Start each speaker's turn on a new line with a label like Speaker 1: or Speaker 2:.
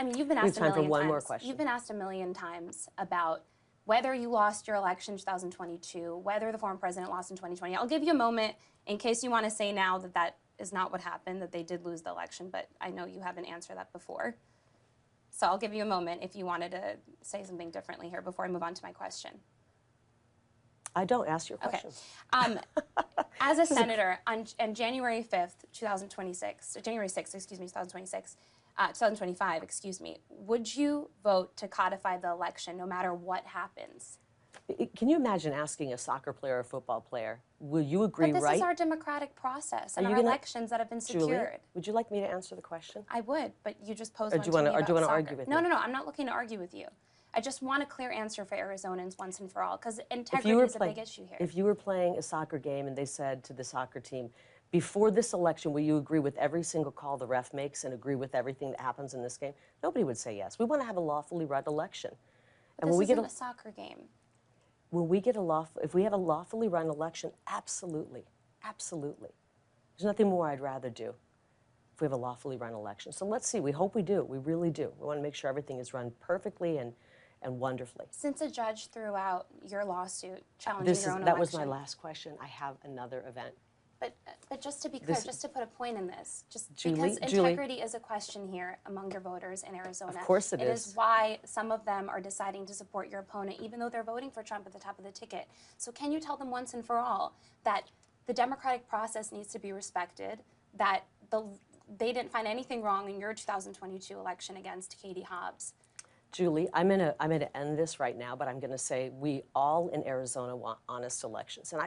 Speaker 1: mean, you've been
Speaker 2: We have
Speaker 1: asked a
Speaker 2: time for
Speaker 1: million
Speaker 2: one
Speaker 1: times.
Speaker 2: more question.
Speaker 1: You've been asked a million times about whether you lost your election in 2022, whether the former president lost in 2020. I'll give you a moment in case you want to say now that that is not what happened, that they did lose the election, but I know you haven't answered that before. So I'll give you a moment if you wanted to say something differently here before I move on to my question.
Speaker 2: I don't ask your question.
Speaker 1: Okay. As a senator, on January 5th, 2026, January 6th, excuse me, 2025, excuse me, would you vote to codify the election no matter what happens?
Speaker 2: Can you imagine asking a soccer player or a football player, will you agree,
Speaker 1: But this
Speaker 2: right?
Speaker 1: is our democratic process and
Speaker 2: Are you
Speaker 1: our
Speaker 2: gonna,
Speaker 1: elections that have been secured.
Speaker 2: Julie, would you like me to answer the question?
Speaker 1: I would, but you just posed
Speaker 2: Or
Speaker 1: one
Speaker 2: do you
Speaker 1: to
Speaker 2: wanna-
Speaker 1: me
Speaker 2: or
Speaker 1: about
Speaker 2: do you wanna
Speaker 1: soccer.
Speaker 2: argue with
Speaker 1: No,
Speaker 2: me?
Speaker 1: no, no, I'm not looking to argue with you. I just want a clear answer for Arizonans once and for all, because
Speaker 2: If
Speaker 1: integrity
Speaker 2: you were
Speaker 1: is a big
Speaker 2: playing,
Speaker 1: issue here.
Speaker 2: if you were playing a soccer game and they said to the soccer team, before this election, will you agree with every single call the ref makes and agree with everything that happens in this game? Nobody would say yes. We want to have a lawfully run election.
Speaker 1: But this isn't a soccer game.
Speaker 2: When we get if we have a lawfully run election, absolutely, absolutely. There's nothing more I'd rather do if we have a lawfully run election. So let's see, we hope we do, we really do. We want to make sure everything is run perfectly and wonderfully.
Speaker 1: Since a judge threw out your lawsuit challenging your own election.
Speaker 2: That was my last question. I have another event.
Speaker 1: But just to be clear, just to put a point in this, just
Speaker 2: Julie,
Speaker 1: because integrity is a question here among your voters in Arizona.
Speaker 2: Of course it is.
Speaker 1: It is why some of them are deciding to support your opponent, even though they're voting for Trump at the top of the ticket. So can you tell them once and for all that the democratic process needs to be respected, that they didn't find anything wrong in your 2022 election against Katie Hobbs?
Speaker 2: Julie, I'm gonna end this right now, but I'm gonna say we all in Arizona want honest elections. And